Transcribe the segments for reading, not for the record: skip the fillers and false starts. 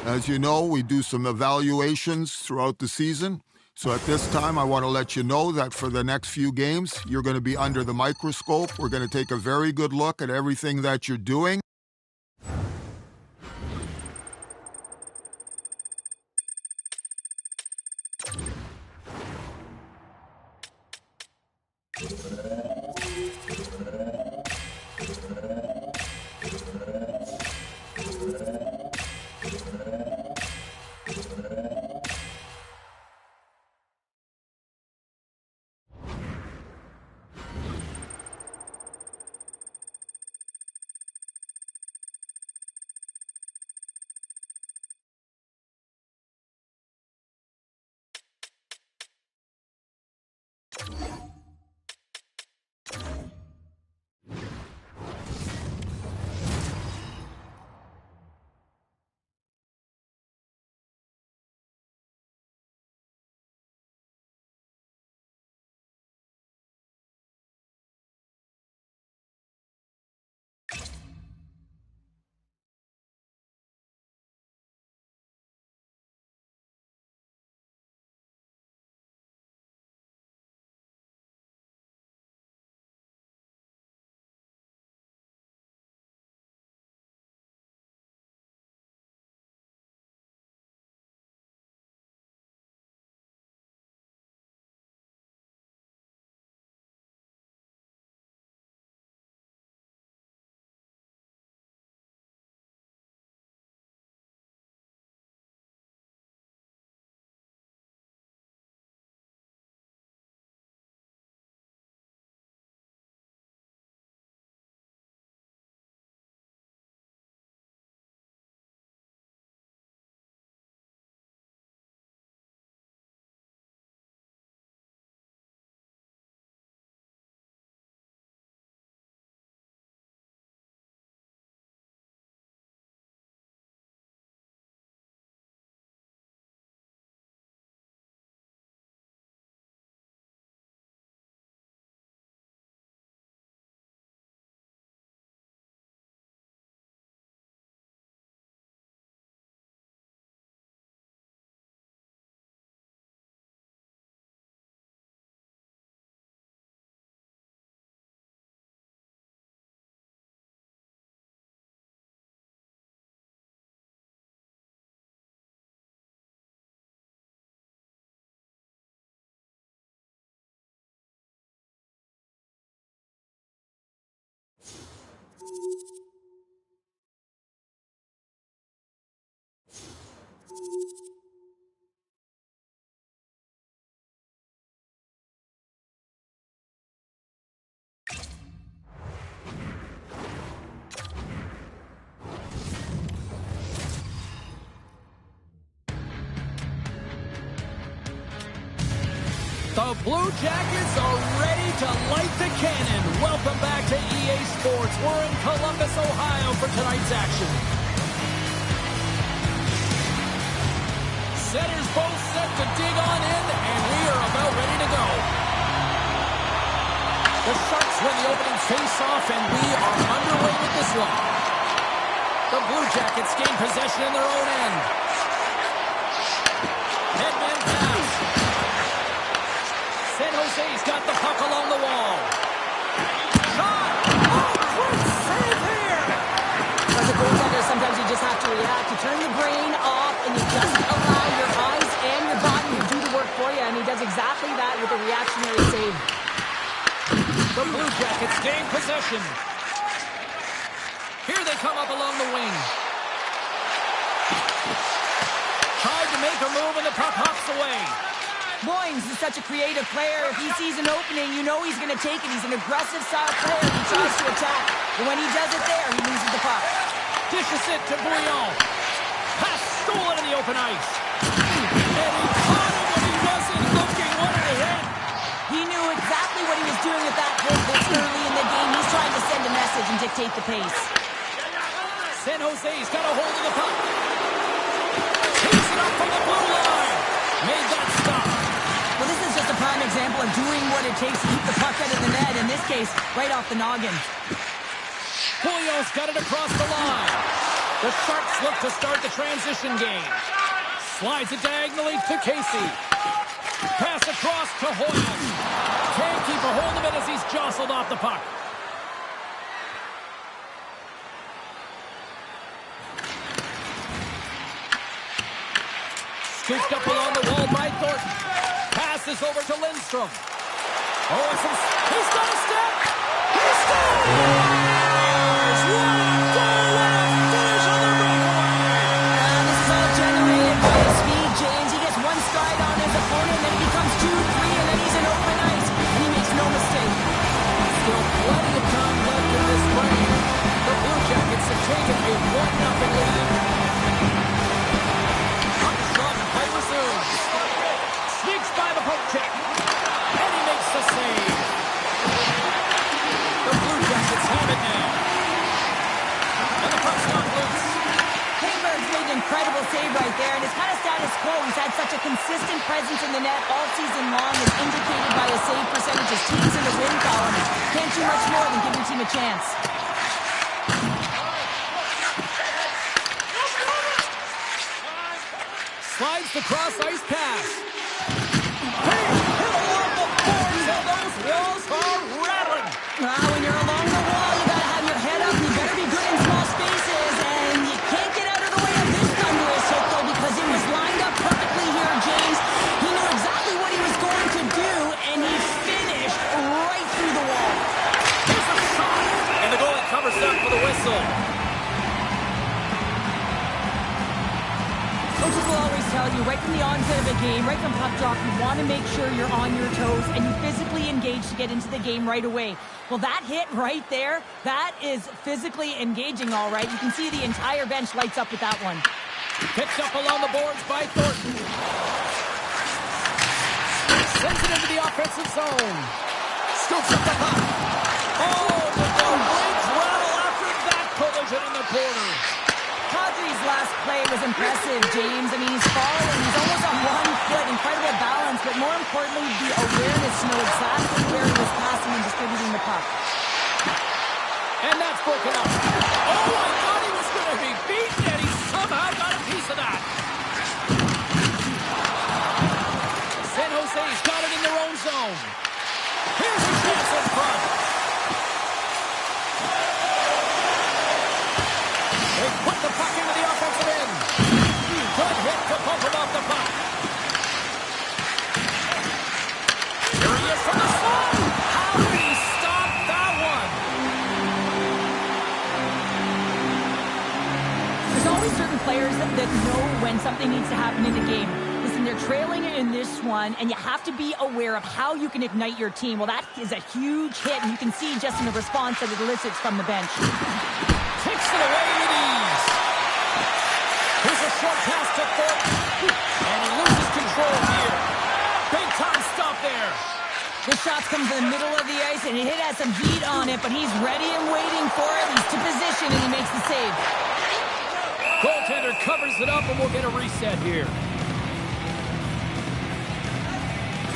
As you know, we do some evaluations throughout the season. So at this time, I want to let you know that for the next few games, you're going to be under the microscope. We're going to take a very good look at everything that you're doing. The Blue Jackets are ready to light the cannon. Welcome back to EA Sports. We're in Columbus, Ohio for tonight's action. Setters both set to dig on in, and we are about ready to go. The Sharks win the opening face-off, and we are underway with this one. The Blue Jackets gain possession in their own end. Headman pass. San Jose's got the puck along the wall. Shot! Oh, quick save here! As a goaltender, sometimes you just have to react. You turn your brain off, and you just allow your eyes and your body to do the work for you, and he does exactly that with a reactionary save. The Blue Jackets gain possession. Here they come up along the wing. Tried to make a move, and the puck hops away. Moines is such a creative player. If he sees an opening, you know he's going to take it. He's an aggressive style player. He tries to attack. But when he does it there, he loses the puck. Dishes it to Bouillon. Pass stolen in the open ice. And he caught him when he wasn't looking. What a hit. He knew exactly what he was doing with that hit this early in the game. He's trying to send a message and dictate the pace. San Jose's got a hold of the puck. Takes it up from the blue line. Made that stop. Well, this is just a prime example of doing what it takes to keep the puck out of the net. In this case, right off the noggin. Bouillon's got it across the line. The Sharks look to start the transition game. Slides it diagonally to Casey. Pass across to Hoyle. Can't keep a hold of it as he's jostled off the puck. Scooped up along the wall by Thornton. Passes over to Lindstrom. Oh, he's got a step. He scores! What a goal! What a finish on the breakaway! This is all generated by his speed, James. He gets one stride on his opponent, then he becomes 2-3, and then he's in open ice, and he makes no mistake. Still plenty of time left in this frame. The Blue Jackets have taken a 1-0 lead. Up front, play resumes. Sneaks by the poke check. And he makes the save. The Blue Jackets have it now. And the puck's not loose. Klingberg's made an incredible save right there, and it's kind of status quo. He's had such a consistent presence in the net all season long, as indicated by his save percentage. His team's in the win column. Can't do much more than give your team a chance. Slides the cross-ice pass. Hey, hit along the boards, and those walls are rattling. When you're along the wall, you gotta have your head up. You better be good in small spaces, and you can't get out of the way of this thunderous hit, though, because it was lined up perfectly here, James. He knew exactly what he was going to do, and he finished right through the wall. Here's a shot, and the goalie covers up for the whistle. Coaches will always tell you, right from the onset of a game, right from puck drop, you want to make sure you're on your toes and you physically engage to get into the game right away. Well, that hit right there, that is physically engaging, all right. You can see the entire bench lights up with that one. Picked up along the boards by Thornton. Sends it into the offensive zone. Scoops up the puck. Oh, the blades rattle after that collision in the corner. Kadri's last play was impressive, James. I mean, he's falling. He's almost on 1 foot. Incredible balance, but more importantly, the awareness to know exactly where he was passing and distributing the puck. And that's broken up. Oh, I thought he was going to be beaten, and he somehow got a piece of that. San Jose's got it in their own zone. Here's a chance in front. They put the puck into the offensive end. Good hit to pump him off the puck. Here he is from the slide. How did he stop that one? There's always certain players that know when something needs to happen in a game. Listen, they're trailing in this one, and you have to be aware of how you can ignite your team. Well, that is a huge hit, and you can see just in the response that it elicits from the bench. Takes it away with ease. Here's a short pass to Thornton. And he loses control here. Big time stop there. The shot comes in the middle of the ice, and it has some heat on it, but he's ready and waiting for it. He's to position, and he makes the save. Goaltender covers it up, and we'll get a reset here.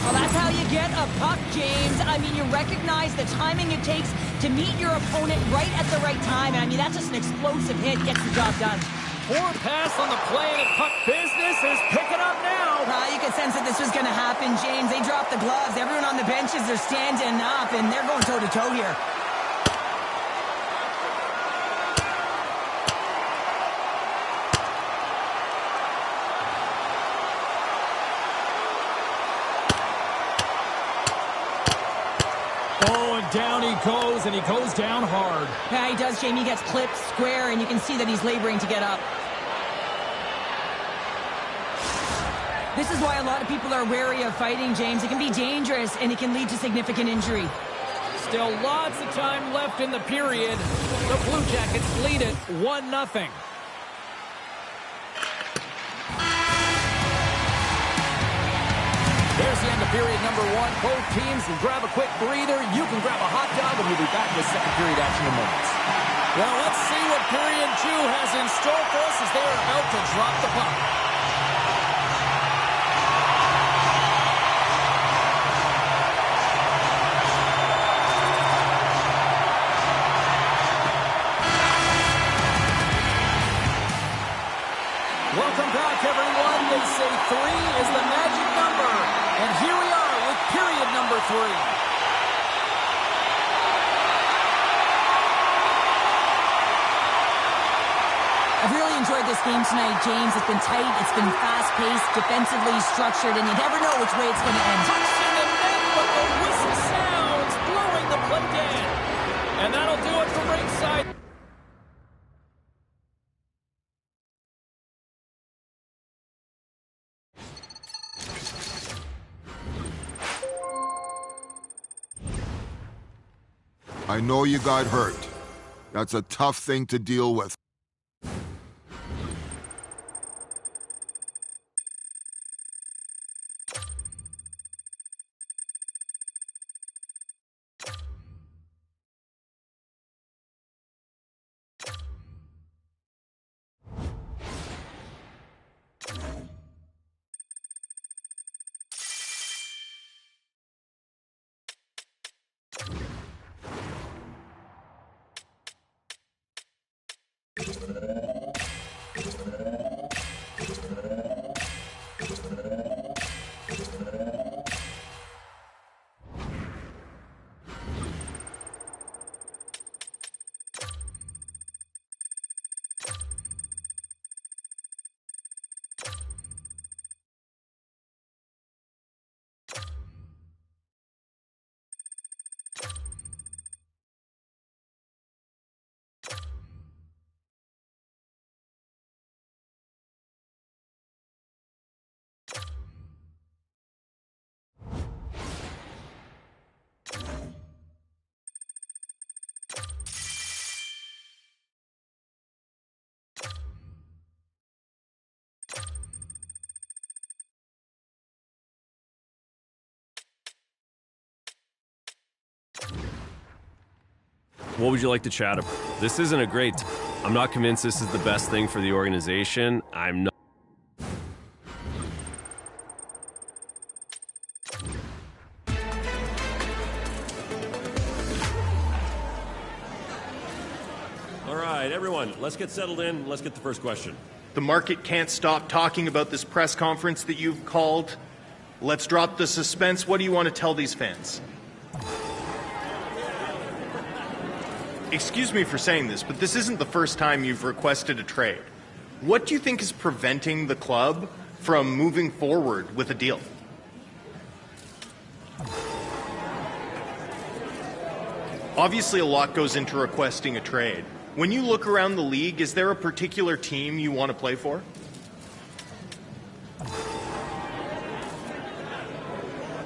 Well, that's how you get a puck, James. I mean, you recognize the timing it takes to meet your opponent right at the right time. And I mean, that's just an explosive hit. Gets the job done. Poor pass on the play, and puck business is picking up now. You could sense that this was going to happen, James. They dropped the gloves. Everyone on the benches, they're standing up, and they're going toe-to-toe here. Down he goes, and he goes down hard. Yeah, he does, Jamie. He gets clipped square, and you can see that he's laboring to get up. This is why a lot of people are wary of fighting, James. It can be dangerous, and it can lead to significant injury. Still lots of time left in the period. The Blue Jackets lead it 1-0. There's the end of period number 1. Both teams can grab a quick breather. You can grab a hot dog, and we'll be back with second period action in moments. Well, let's see what period 2 has in store for us as they are about to drop the puck. Three is the magic number. And here we are with period number 3. I've really enjoyed this game tonight, James. It's been tight, it's been fast-paced, defensively structured, and you never know which way it's going to end. Touching the net, but the whistle sounds, blowing the play dead. And that'll do it from ringside. I know you got hurt. That's a tough thing to deal with. What would you like to chat about? This isn't a great... I'm not convinced this is the best thing for the organization. I'm not... All right, everyone, let's get settled in. Let's get the first question. The market can't stop talking about this press conference that you've called. Let's drop the suspense. What do you want to tell these fans? Excuse me for saying this, but this isn't the first time you've requested a trade. What do you think is preventing the club from moving forward with a deal? Obviously, a lot goes into requesting a trade. When you look around the league, is there a particular team you want to play for?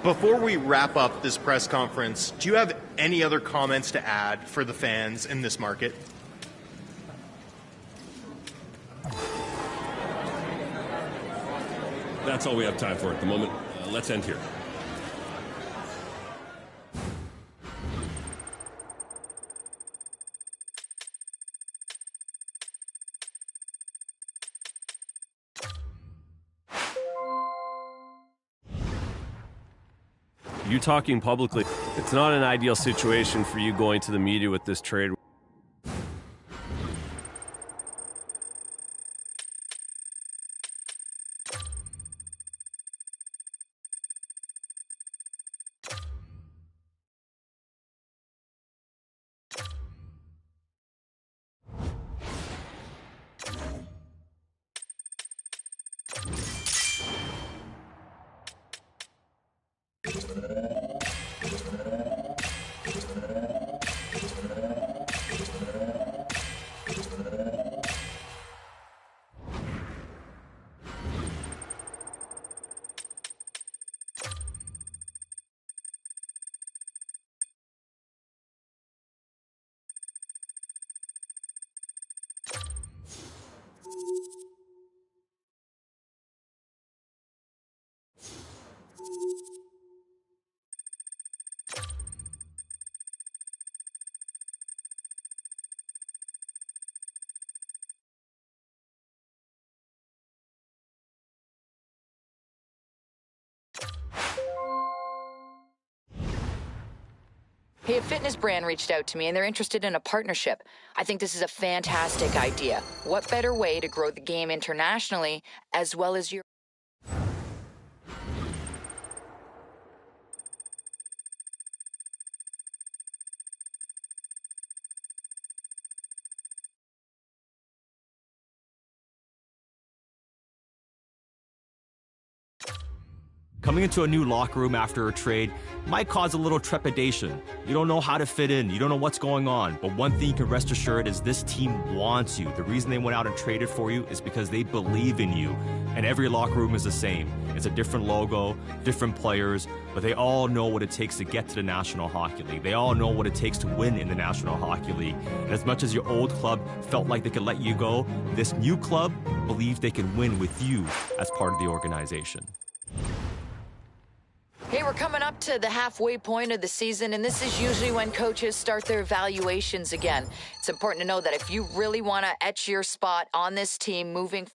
Before we wrap up this press conference, do you have any other comments to add for the fans in this market? That's all we have time for at the moment. Let's end here. You talking publicly, it's not an ideal situation for you going to the media with this trade. Hey, a fitness brand reached out to me and they're interested in a partnership. I think this is a fantastic idea. What better way to grow the game internationally as well as your... Coming into a new locker room after a trade might cause a little trepidation. You don't know how to fit in. You don't know what's going on. But one thing you can rest assured is this team wants you. The reason they went out and traded for you is because they believe in you. And every locker room is the same. It's a different logo, different players, but they all know what it takes to get to the National Hockey League. They all know what it takes to win in the National Hockey League. And as much as your old club felt like they could let you go, this new club believes they can win with you as part of the organization. Hey, we're coming up to the halfway point of the season, and this is usually when coaches start their evaluations again. It's important to know that if you really want to etch your spot on this team moving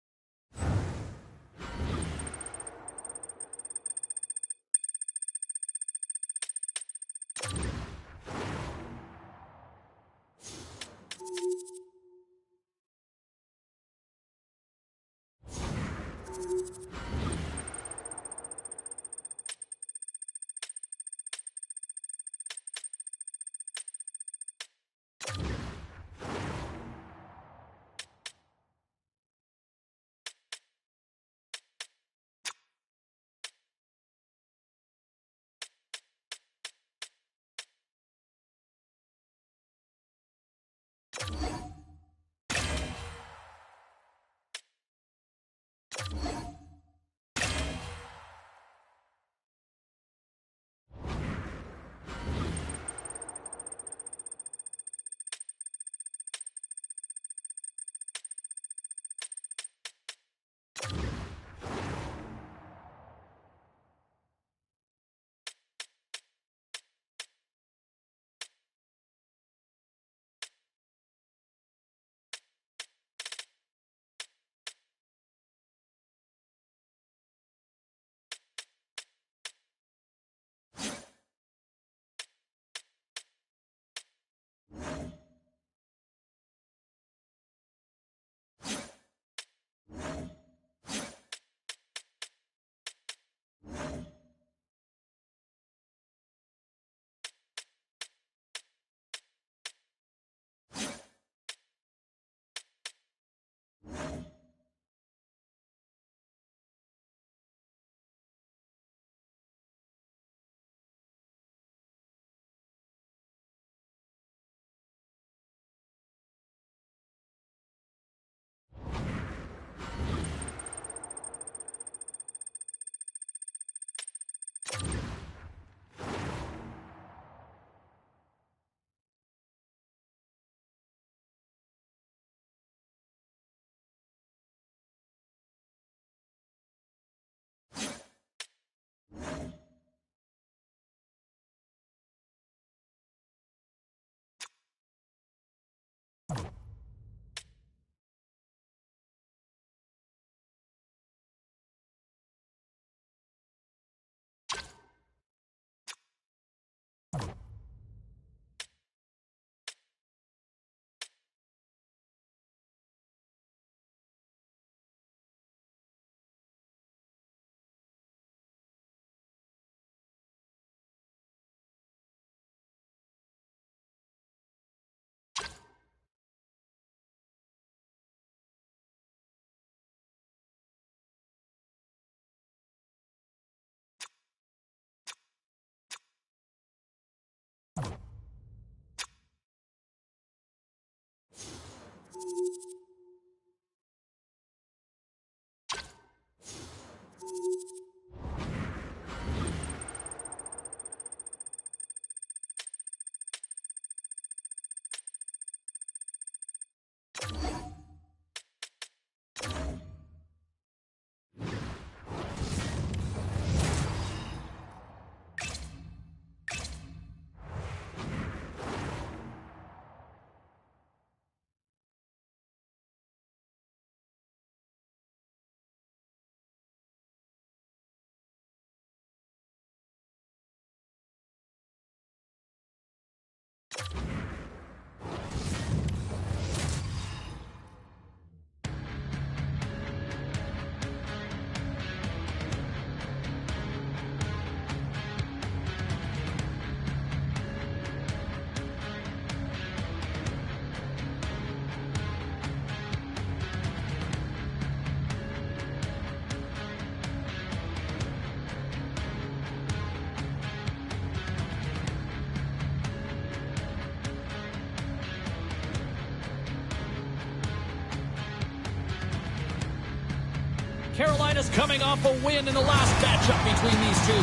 Carolina's coming off a win in the last matchup between these two.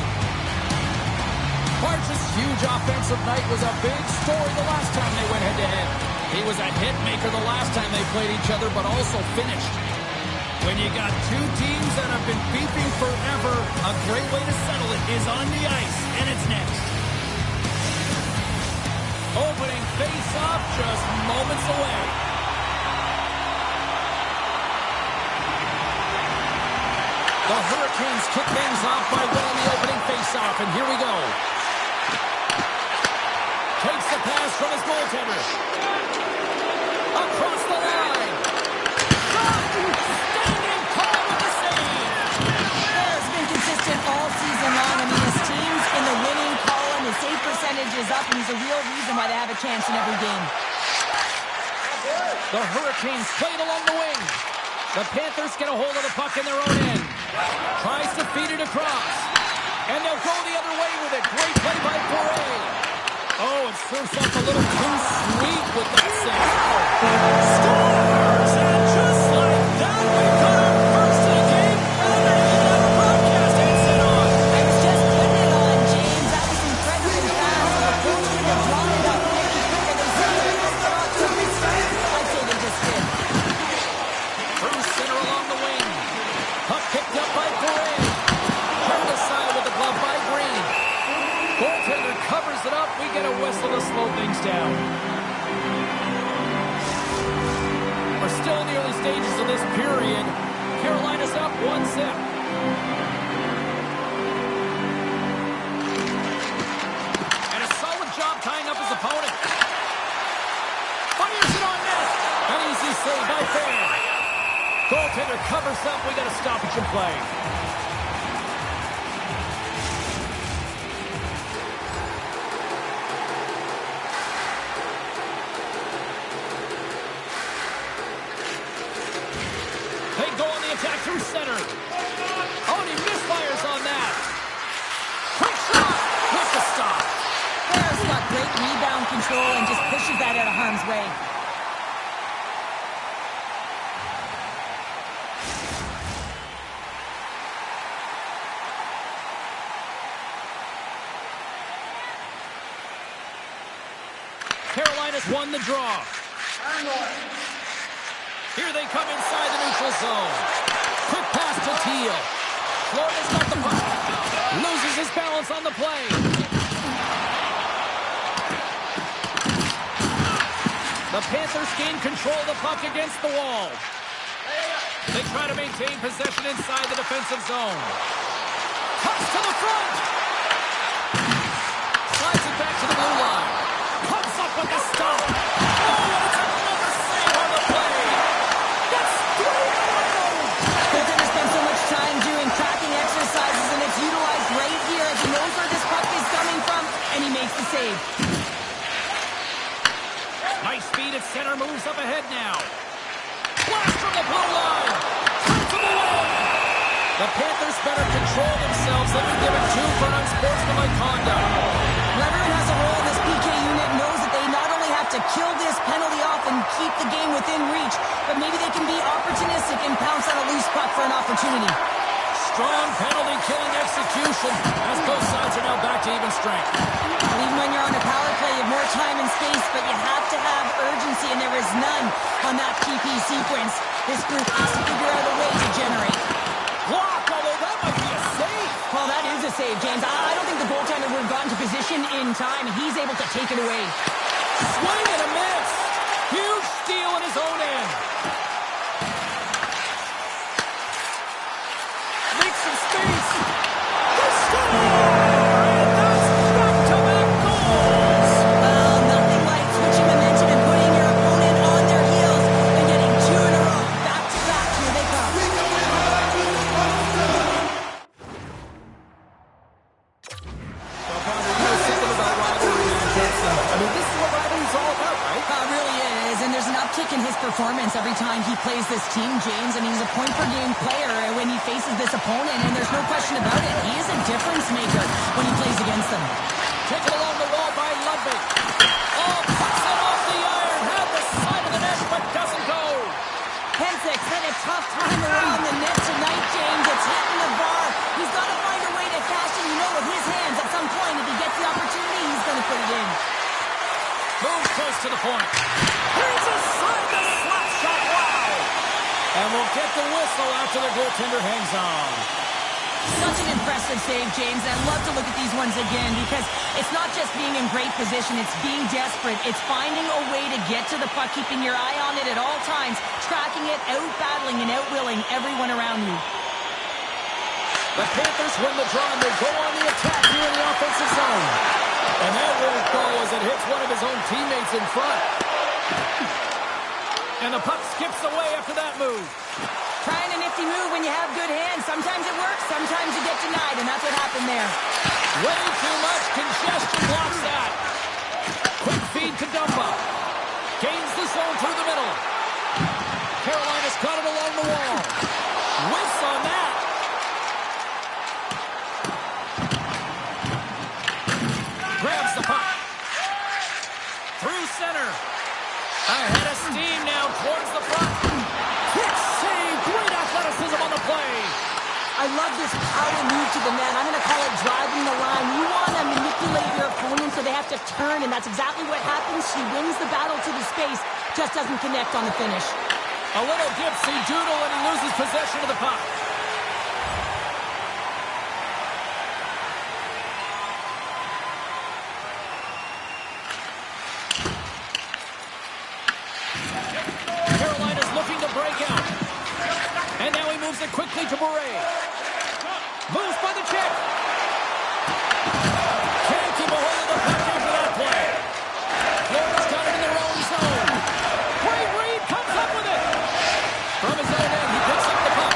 Arch's huge offensive night was a big story the last time they went head-to-head. He was a hit maker the last time they played each other, but also finished. When you got two teams that have been beefing forever, a great way to settle it is on the ice, and it's next. Opening face-off just moments away. The Hurricanes kick things off by winning the opening face-off, and here we go. Takes the pass from his goaltender. Across the line. Standing tall with the save. Bear's been consistent all season long. I mean, his team's in the winning column. His save percentage is up, and he's a real reason why they have a chance in every game. The Hurricanes played along the wing. The Panthers get a hold of the puck in their own end. Tries to feed it across. And they'll go the other way with it. Great play by Poirier. Oh, it serves up a little too sweet with that save. Scores! And just like that, we've got our first of the game. And they even have a broadcast headset on. I was just putting it on, James. That was incredibly fast. The coach could have drawn it up maybe quicker than to restart. I'd say they just did. Through center along the wing. Puck picked up by Poirier. Turned aside with the glove by Green. Goaltender covers it up. We get a whistle to slow things down. We're still in the early stages of this period. Carolina's up 1-0. And a solid job tying up his opponent. Fires it on net. An easy save by Fair. Goaltender covers up. We got a stoppage in play. Attack through center. Oh, and he misfires on that. Quick shot. With the stop. Bear's got great rebound control and just pushes that out of harm's way. Carolina's won the draw. Here they come inside the neutral zone. Quick pass to Teal. Florida's got the puck. Loses his balance on the play. The Panthers gain control of the puck against the wall. They try to maintain possession inside the defensive zone. Cuts to the front. Slides it back to the blue line. Comes up with the stop. Oh, it's another save on the play. That's 3-0. Goaltender spent so much time doing tracking exercises, and it's utilized right here as he knows where this puck is coming from, and he makes the save. Nice speed at center, moves up ahead now. Blast from the blue line. Turns him away. The Panthers better control themselves. They've been given 2 for unsportsmanlike conduct. Everyone has a role in this PK unit, knows that they not only have to kill this penalty off and keep the game within reach, but maybe they can be opportunistic and pounce on a loose puck for an opportunity. Strong penalty-killing execution as both sides are now back to even strength. Even when you're on a power play, you have more time and space, but you have to have urgency, and there is none on that PP sequence. This group has to figure out a way to generate. Block, although that might be a save. Well, that is a save, James. I don't think the goaltender would have gotten to position in time. He's able to take it away. Swing and a miss. Huge steal in his own end. Makes some space. They score! And that's back-to-back goals. Well, nothing like switching momentum and putting your opponent on their heels and getting 2 in a row. Back-to-back, here they come. I mean, this is what rivalry's all about, right? It really is, and there's an uptick in his performance every time he plays this team, James. I mean, he's a point-per-game player when he faces this opponent, and there's no question about it. He is a difference maker when he plays against them. Taken along the wall by Ludwig. Oh, puts it off the iron. Had the side of the net, but doesn't go. Hensik's had a tough time around the net tonight, James, this to the point. Here's a slap shot. Wow. And we'll get the whistle after the goaltender hangs on. Such an impressive save, James. I'd love to look at these ones again because it's not just being in great position. It's being desperate. It's finding a way to get to the puck, keeping your eye on it at all times, tracking it, out-battling and out-willing everyone around you. The Panthers win the draw and they go on the attack here in the offensive zone. And that won't go as it hits one of his own teammates in front. And the puck skips away after that move. Trying a nifty move when you have good hands. Sometimes it works, sometimes you get denied, and that's what happened there. Way too much congestion blocks that. Quick feed to Dumba. Gains the zone through the middle. Carolina's got it along the wall. Whiffs on that. Grabs the puck. Through center. Ahead of steam now towards the front. Quick save. Great athleticism on the play. I love this power move to the net. I'm going to call it driving the line. You want to manipulate your opponent so they have to turn, and that's exactly what happens. She wins the battle to the space, just doesn't connect on the finish. A little dipsy doodle, and he loses possession of the puck. Carolina's looking to break out. And now he moves it quickly to Bure. Moves by the check. Can't keep a hold of the puck after that play. Florida's got it in their own zone. Great read, comes up with it. From his own end, he picks up the puck.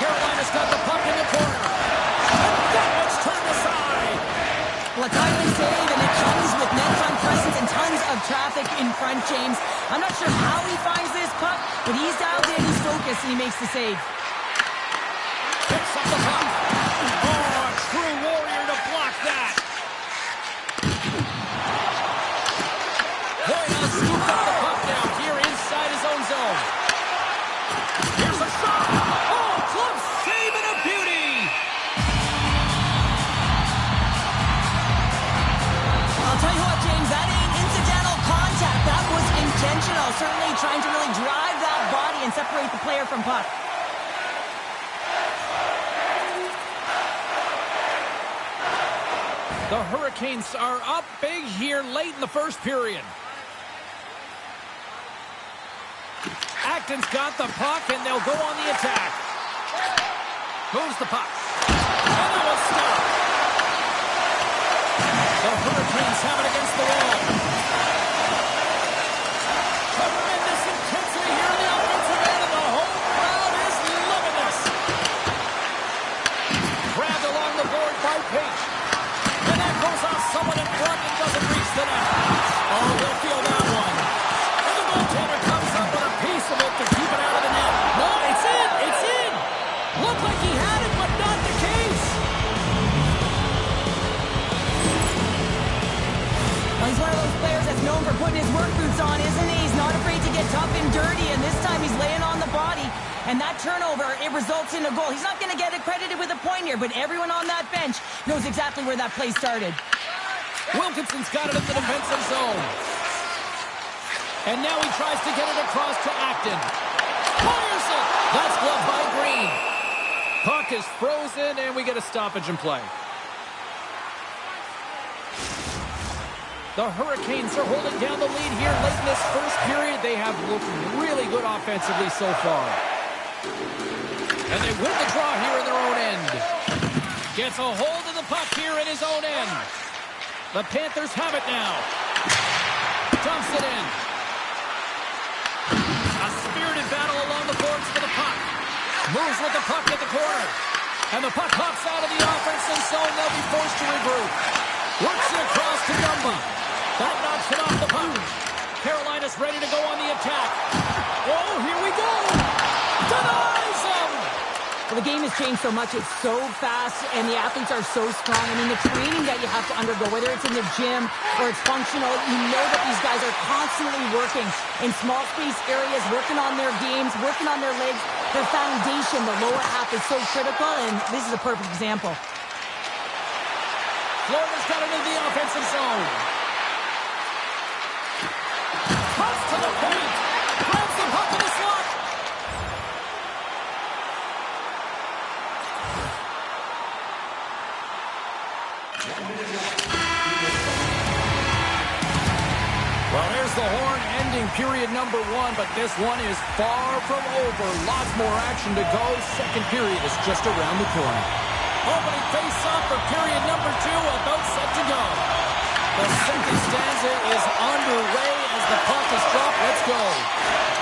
Carolina's got the puck in the corner. And that one's turned aside. Well, a timely save, and it comes with net-front presence and tons of traffic in front, James. I'm not sure how he finds this puck, but he's dialed in, he's focused, and he makes the save. Picks up the puck. Oh, a true warrior to block that. Hoyle scooped up the puck now here inside his own zone. Here's a shot. Oh, close save and a beauty. I'll tell you what, James, that ain't incidental contact. That was intentional, certainly trying to really drive that body and separate the player from puck. The Hurricanes are up big here late in the first period. Acton's got the puck, and they'll go on the attack. Moves the puck. And it will stop. The Hurricanes have it against the wall. Tremendous intensity here in the offensive end, and the whole crowd is loving this. Grabbed along the board by Page. And that goes off someone in front and doesn't reach the net. Oh, they'll feel that one. And the goaltender comes up with a piece of it to keep it out of the net. No, it's in! It's in! Looked like he had it, but not the case. Well, he's one of those players that's known for putting his work boots on, isn't he? He's not afraid to get tough and dirty, and this time he's laying on the body. And that turnover, it results in a goal. He's not going to get accredited with a point here, but everyone on that bench knows exactly where that play started. Wilkinson's got it in the defensive zone. And now he tries to get it across to Acton. Fires it! That's gloved by Green. Puck is frozen, and we get a stoppage in play. The Hurricanes are holding down the lead here late in this first period. They have looked really good offensively so far. And they win the draw here in their own end. Gets a hold of the puck here in his own end. The Panthers have it now. Dumps it in. A spirited battle along the boards for the puck. Moves with the puck at the corner. And the puck hops out of the offensive zone. They'll be forced to regroup. Works it across to Dumba. That knocks it off the puck. Carolina's ready to go on the attack. Oh, here we go. Denies him. Well, the game has changed so much. It's so fast, and the athletes are so strong. I mean, the training that you have to undergo, whether it's in the gym or it's functional, you know that these guys are constantly working in small space areas, working on their games, working on their legs. Their foundation, the lower half, is so critical, and this is a perfect example. Florida's got it in the offensive zone. the horn, ending period number 1, but this one is far from over. Lots more action to go. Second period is just around the corner. Opening face-off for period number 2, about set to go. The second stanza is underway as the puck is dropped. Let's go.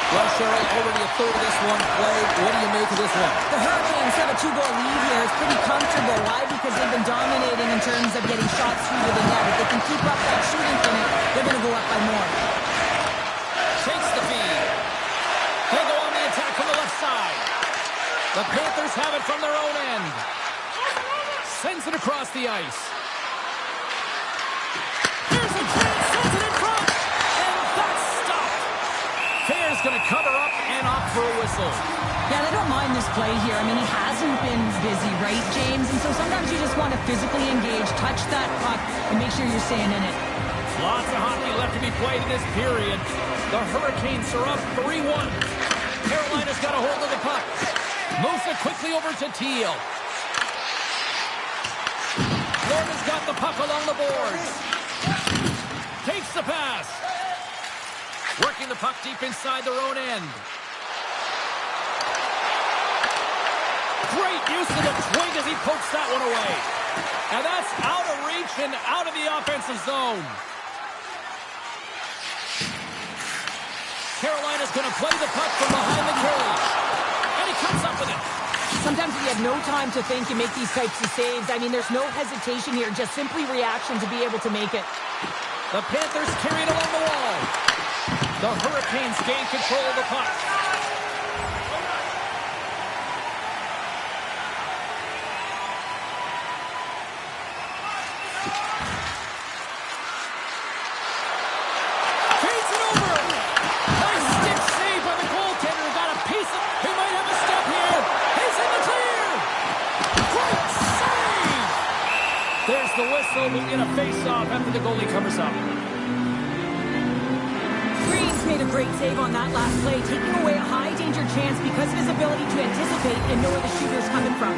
Well, Cheryl, already a third of this one played. What do you make of this one? The Hurricanes have a 2-goal lead here. It's pretty comfortable. Why? Because they've been dominating in terms of getting shots through to the net. If they can keep up that shooting clinic, they're going to go up by more. Takes the feed. They go on the attack from the left side. The Panthers have it from their own end. Sends it across the ice. Here's a chance. Sends it in front. And that's stopped. Fair's going to cover up and opt for a whistle. Yeah, they don't mind this play here. I mean, he hasn't been busy, right, James? And so sometimes you just want to physically engage, touch that puck, and make sure you're staying in it. Lots of hockey left to be played in this period. The Hurricanes are up 3-1. Carolina's got a hold of the puck. Moves it quickly over to Teal. Florida's got the puck along the boards. Takes the pass. Working the puck deep inside their own end. Great use of the twig as he pokes that one away. And that's out of reach and out of the offensive zone. Carolina's going to play the puck from behind the cage. And he comes up with it. Sometimes if you have no time to think, you make these types of saves. I mean, there's no hesitation here, just simply reaction to be able to make it. The Panthers carry it along the wall. The Hurricanes gain control of the puck. Feeds it over. Nice stick save by the goaltender. Got a piece of... He might have a step here. He's in the clear. Great save. There's the whistle. We'll get a face-off after the goalie covers up. Made a great save on that last play, taking away a high-danger chance because of his ability to anticipate and know where the shooter's coming from.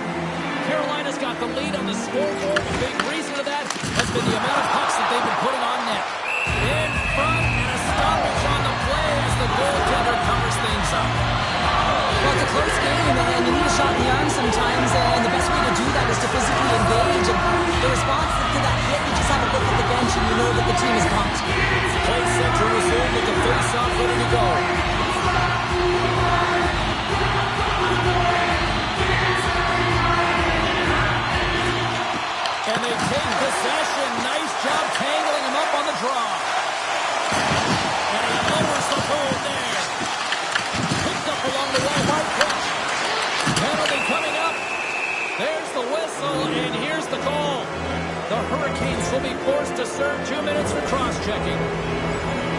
Carolina's got the lead on the scoreboard. A big reason of that has been the amount of pucks that they've been putting on net. In front and a stoppage on the play as the goaltender covers things up. Well, it's a close game, and you need a shot in the arm sometimes, and the best way to do that is to physically engage. And the response to that hit, you just have a look at the bench and you know that the team is pumped. Play center resumed with the face-off ready to go. And they take possession. Nice job tangling him up on the draw. And he lowers the hold there. Picked up along the wall by pitch. Penalty coming up. There's the whistle, and here's the call. The Hurricanes will be forced to serve 2 minutes for cross-checking.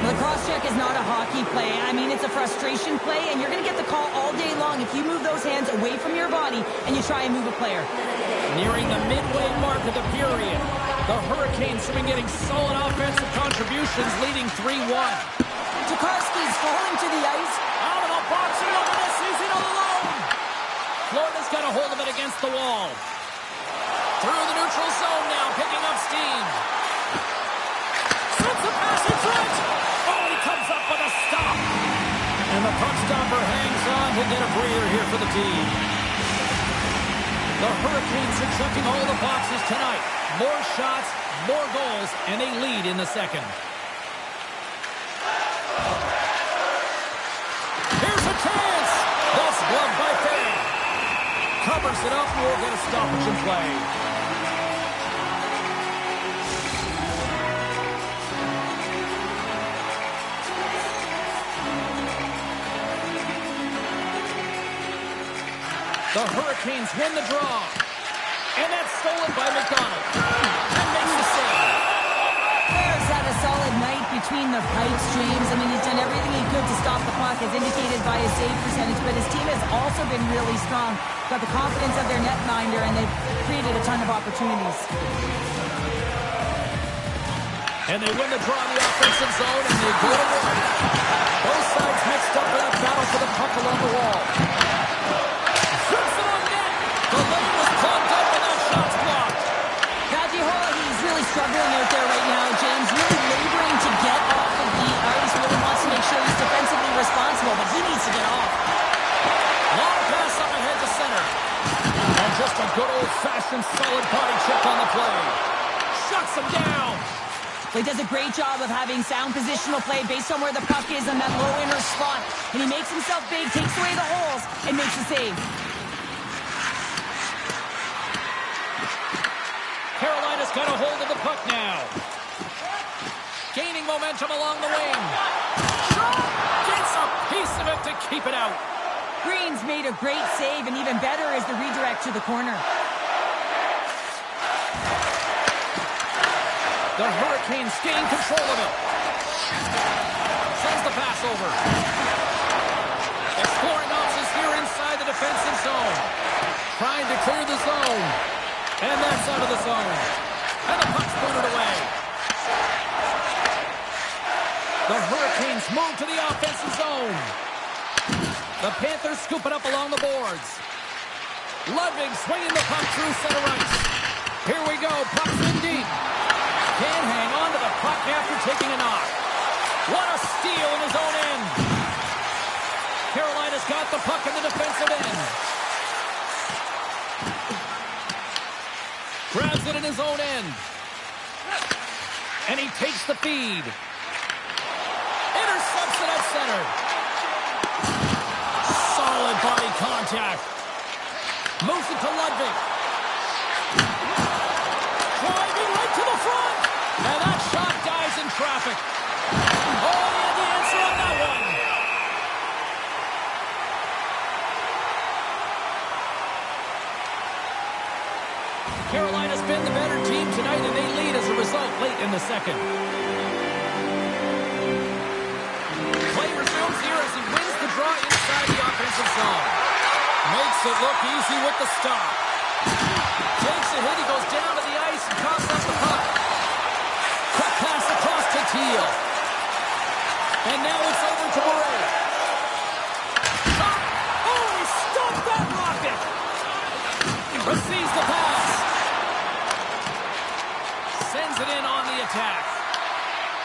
The cross-check is not a hockey play. I mean, it's a frustration play, and you're going to get the call all day long if you move those hands away from your body and you try and move a player. Nearing the midway mark of the period, the Hurricanes have been getting solid offensive contributions, leading 3-1. Tokarski's falling to the ice. Out of the box, he over this, he's in all alone. Florida's got a hold of it against the wall. Through the neutral zone now, picking up steam. Sends the pass in front. Oh, he comes up with a stop. And the puck stopper hangs on to get a breather here for the team. The Hurricanes are checking all the boxes tonight. More shots, more goals, and they lead in the second. Here's a chance. That's gloved by Fair. Covers it up, and we'll get a stoppage in play. The Hurricanes win the draw. And that's stolen by McDonald. And makes the save. Fair's had a solid night between the pipes, James. I mean, he's done everything he could to stop the puck, as indicated by his save percentage, but his team has also been really strong. Got the confidence of their netminder, and they've created a ton of opportunities. And they win the draw in the offensive zone, and they go to work. Both sides mixed up in a battle for the puck along the wall. Shoots it on net. The lane was plugged up, and that shot's blocked. He's really struggling out there right now, James. Really laboring to get off of the ice, really Well, he does a great job of having sound positional play based on where the puck is on that low inner spot. And he makes himself big, takes away the holes, and makes a save. Carolina's got a hold of the puck now. Gaining momentum along the wing. Shot! Gets a piece of it to keep it out. Green's made a great save, and even better is the redirect to the corner. The Hurricanes gain control of it. Sends the pass over. Exploring options here inside the defensive zone. Trying to clear the zone. And that's out of the zone. And the puck's booted away. The Hurricanes move to the offensive zone. The Panthers scoop it up along the boards. Ludwig swinging the puck through center ice. Here we go. Puck's in deep. Can't hang on to the puck after taking a knock. What a steal in his own end. Carolina's got the puck in the defensive end. Grabs it in his own end. And he takes the feed. Intercepts it at center. Solid body contact. Moves it to Ludwig. Driving right to the front. And that shot dies in traffic. Oh, he had the answer on that one. Carolina's been the better team tonight, and they lead as a result late in the second. Play resumes here as he wins the draw inside the offensive zone. Makes it look easy with the stop. Takes a hit, he goes down to the ice and tosses up the puck. Quick pass across to Teal. And now it's over to Murray. Oh, he stopped that rocket! Receives the pass. Sends it in on the attack.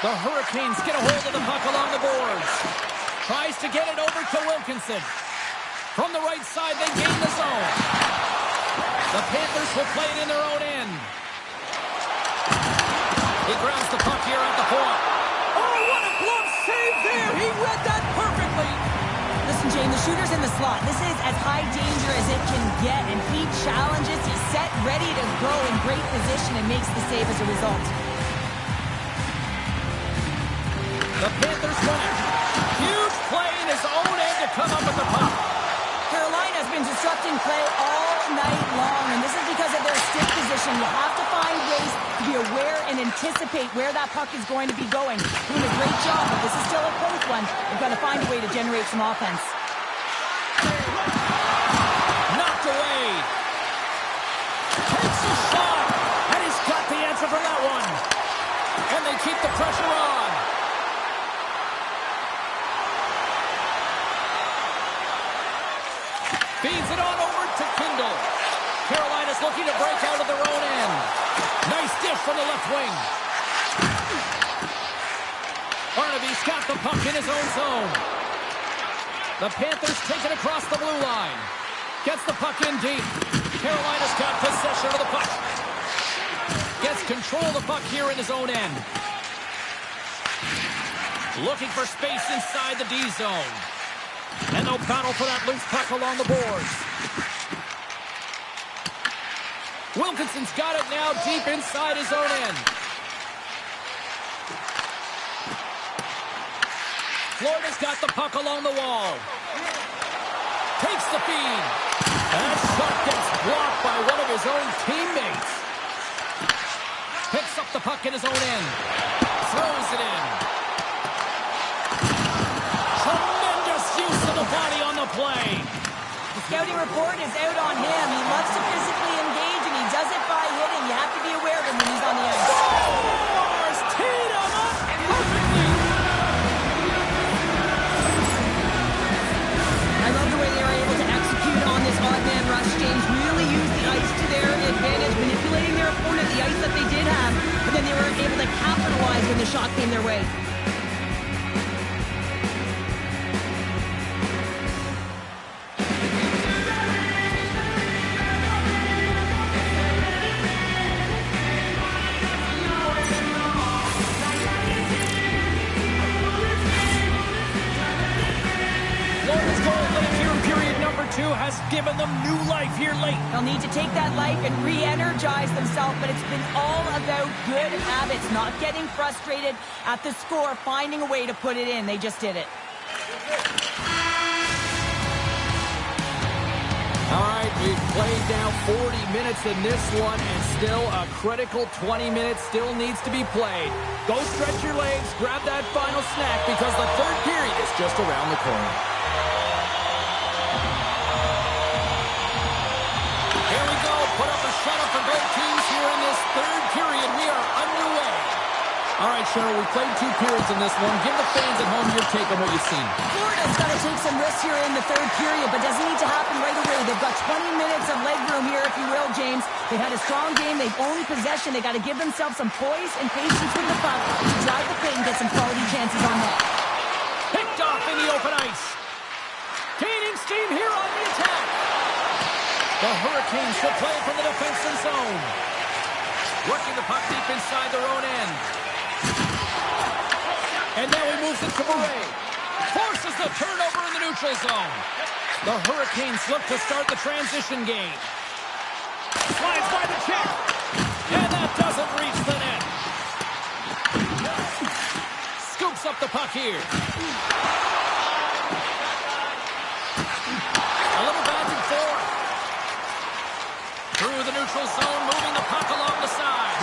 The Hurricanes get a hold of the puck along the boards. Tries to get it over to Wilkinson. From the right side, they gain the zone. The Panthers will play it in their own end. He grabs the puck here at the point. Oh, what a glove save there! He read that perfectly! Listen, Jane, the shooter's in the slot. This is as high danger as it can get, and he challenges. He's set, ready to go in great position, and makes the save as a result. The Panthers win it. Huge play in his own end to come up with the puck. Carolina's been disrupting play all night long, and this is because of their stick position. You have to find ways to be aware and anticipate where that puck is going to be going. Doing a great job, but this is still a close one. They've got to find a way to generate some offense. Knocked away. Takes a shot, and he's got the answer for that one. And they keep the pressure on. Feeds it on over to Kindle. Carolina's looking to break out of their own end. Nice dish from the left wing. Barnaby's got the puck in his own zone. The Panthers take it across the blue line. Gets the puck in deep. Carolina's got possession of the puck. Gets control of the puck here in his own end. Looking for space inside the D zone. And no battle for that loose puck along the boards. Wilkinson's got it now deep inside his own end. Florida's got the puck along the wall. Takes the feed. That shot gets blocked by one of his own teammates. Picks up the puck in his own end. Throws it in. Tremendous use of the body on the play. The scouting report is out on him. He loves to physically engage, and he does it by hitting. You have to be aware of him when he's on the ice. Scores! Teed him up perfectly. I love the way they are able to execute on this odd man rush. James really used the ice to their advantage, manipulating their opponent, the ice that they did have, but then they were able to capitalize when the shot came their way. has given them new life here late. They'll need to take that life and re-energize themselves, but it's been all about good habits, not getting frustrated at the score, finding a way to put it in. They just did it. All right, we've played now 40 minutes in this one, and still a critical 20 minutes still needs to be played. Go stretch your legs, grab that final snack, because the third period is just around the corner. Here we go. Put up or shut up for both teams here in this third period. We are underway. All right, Cheryl, we played 2 periods in this one. Give the fans at home your take on what you've seen. Florida's got to take some risks here in the third period, but doesn't need to happen right away. They've got 20 minutes of leg room here, if you will, James. They had a strong game. They've owned possession. They got to give themselves some poise and patience with the puck to drive the play and get some quality chances on net. Picked off in the open ice. Gaining steam here on the attack. The Hurricanes should play from the defensive zone. Working the puck deep inside their own end. And now he moves it to Murray. Forces the turnover in the neutral zone. The Hurricanes look to start the transition game. Slides by the check. And that doesn't reach the net. Scoops up the puck here. A little back and forth. Through the neutral zone, moving the puck along the side.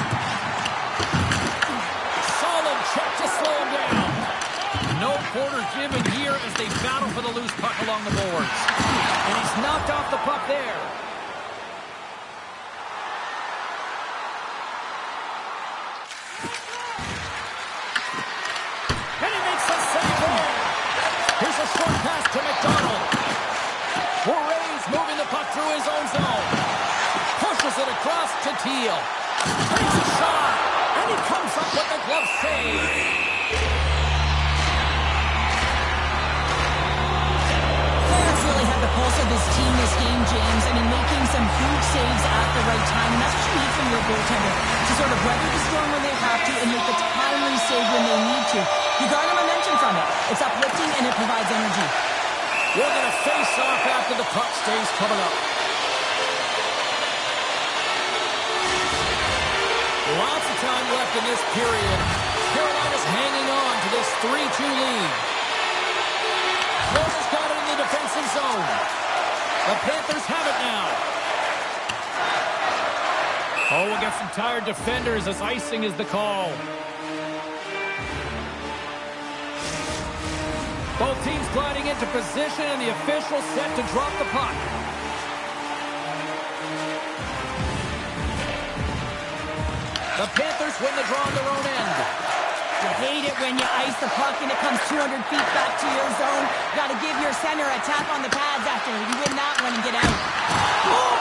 Solid check to slow him down. No quarter given here as they battle for the loose puck along the boards. And he's knocked off the puck there. And he makes the save there. Here's a short pass to McDonald. Murray's moving the puck through his own zone. Pushes it across to Teal. Takes a shot. And he comes up with the glove save. The pulse of this team this game, James. I mean, making some huge saves at the right time, and that's what you need from your goaltender, to sort of weather the storm when they have to and make the timely save when they need to. You garner momentum from it. It's uplifting and it provides energy. We're going to face off after the puck stays coming up. Lots of time left in this period. Carolina's hanging on to this 3-2 lead. Florida's got it in the defensive zone. The Panthers have it now. Oh, we'll get some tired defenders as icing is the call. Both teams gliding into position and the official set to drop the puck. The Panthers win the draw on their own end. You hate it when you ice the puck and it comes 200 feet back to your zone. You got to give your center a tap on the pads after you win that one and get out. Oh,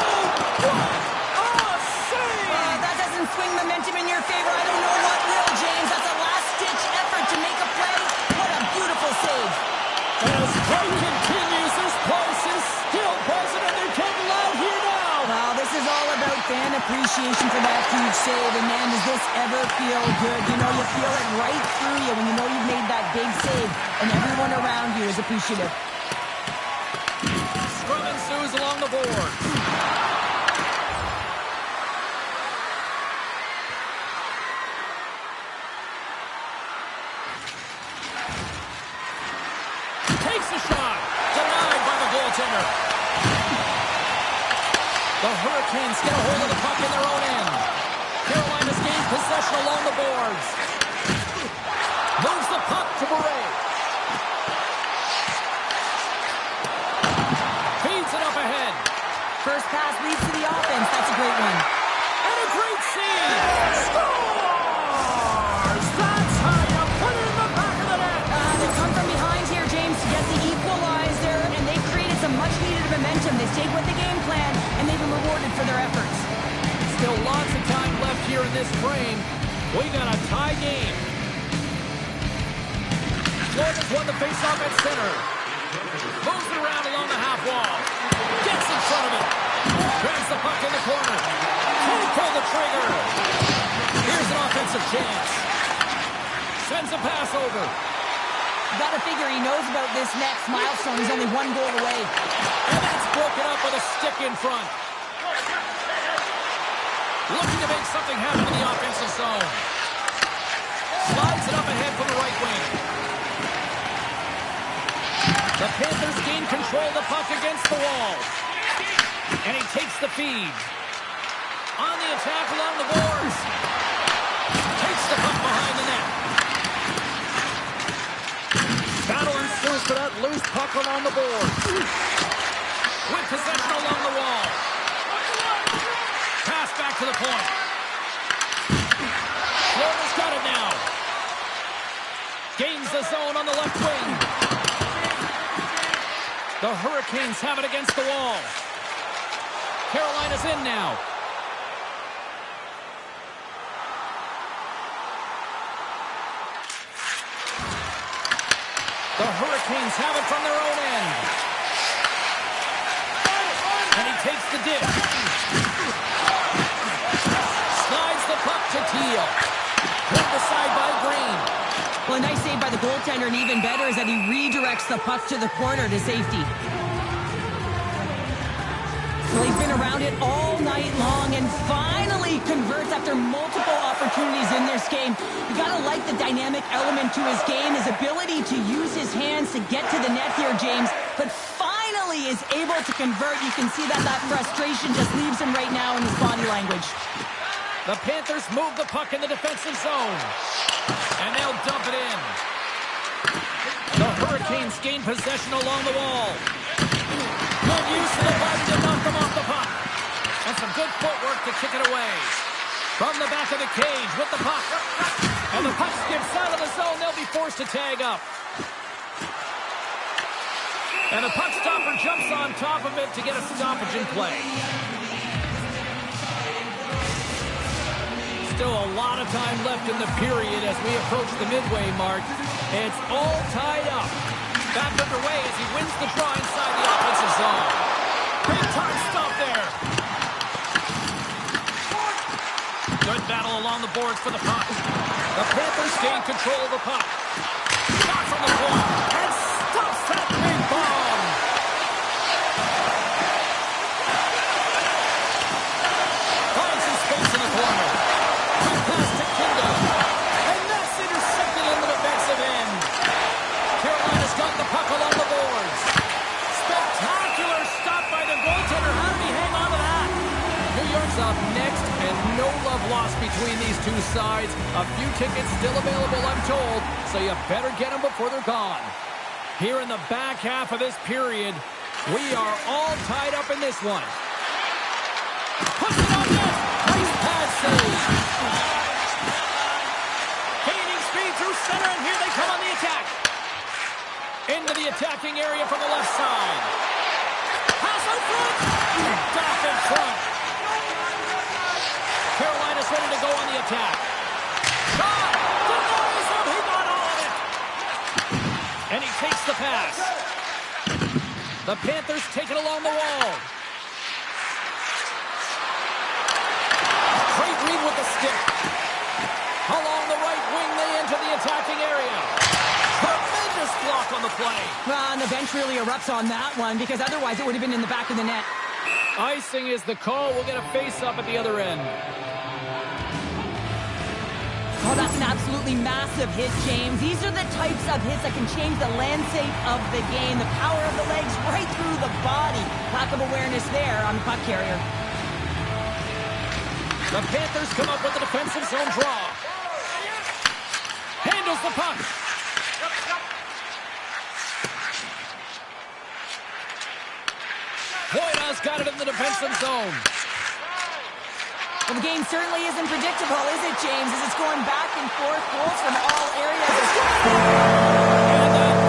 save! That doesn't swing momentum in your favor. I don't know what will, James. That's a last-ditch effort to make a play. What a beautiful save. As play continues, this place is still buzzing and they're getting loud here now. Well, this is all about fan appreciation for that huge save. And man, does this ever feel good. You know, you feel it right through you when you know you've made that big save. And everyone around you is appreciative. Scrum ensues along the board. Takes a shot. Denied by the goaltender. The Hurricanes get a hold of the puck in their own end. Carolina's gained possession along the boards. Moves the puck to Murray. Feeds it up ahead. First pass leads to the offense. That's a great one. And a great save. Scores! That's how you put it in the back of the net. They come from behind here, James, to get the equalizer, and they've created some much-needed momentum. They stayed with the game plan, and they've been rewarded for their efforts. Still lots of time left here in this frame. We got a tie game. Florida's won the faceoff at center. Moves it around along the half wall. Gets in front of it. Grabs the puck in the corner. Can't pull the trigger. Here's an offensive chance. Sends a pass over. Got to figure he knows about this next milestone. He's only one goal away. And that's broken up with a stick in front. Looking to make something happen in the offensive zone. Slides it up ahead from the right wing. The Panthers gain control of the puck against the wall. And he takes the feed. On the attack along the boards. Takes the puck behind the net. Battle ensues for that loose puck along the boards. With possession along the wall. Pass back to the point. Florida's got it now. Gains the zone on the left wing. The Hurricanes have it against the wall. Carolina's in now. The Hurricanes have it from their own end. And he takes the dip. Slides the puck to Teal. Pulled aside by Green. Well, a nice save by the goaltender, and even better is that he redirects the puck to the corner to safety. Well, he's been around it all night long and finally converts after multiple opportunities in this game. You gotta like the dynamic element to his game, his ability to use his hands to get to the net here, James, but finally is able to convert. You can see that frustration just leaves him right now in his body language. The Panthers move the puck in the defensive zone, and they'll dump it in. The Hurricanes gain possession along the wall. Good use of the body to knock them off the puck. And some good footwork to kick it away. From the back of the cage with the puck. And the puck skips out of the zone. They'll be forced to tag up. And the puck stopper jumps on top of it to get a stoppage in play. Still a lot of time left in the period as we approach the midway mark. It's all tied up. Back underway as he wins the draw inside the offensive zone. Big time stop there. Good battle along the boards for the puck. The Panthers gain control of the puck. Shots on the point and stops that big bomb. Finds some space in the corner. Quick pass to Kindle. And that's intercepted in the defensive end. Carolina's got the puck along the boards. Spectacular stop by the goaltender. How did he hang on to that? New York's up next, and no love lost between these two sides. A few tickets still available, I'm told, so you better get them before they're gone. Here in the back half of this period, we are all tied up in this one. Puts it on net. Nice pad save. Gaining speed through center, and here they come on the attack. Into the attacking area from the left side. Pass out front. Picked off in front. Carolina's ready to go on the attack. Shot! Denies him! He got all of it! And he takes the pass. The Panthers take it along the wall. Great read with the stick. Along the right wing, they enter the attacking area. Tremendous block on the play. Well, and the bench really erupts on that one because otherwise it would have been in the back of the net. Icing is the call. We'll get a face-up at the other end. Oh, that's an absolutely massive hit, James. These are the types of hits that can change the landscape of the game. The power of the legs right through the body. Lack of awareness there on the puck carrier. The Panthers come up with the defensive zone draw. Handles the puck. Voida's got it in the defensive zone. Well, the game certainly isn't predictable, is it, James? As it's going back and forth, goals from all areas. And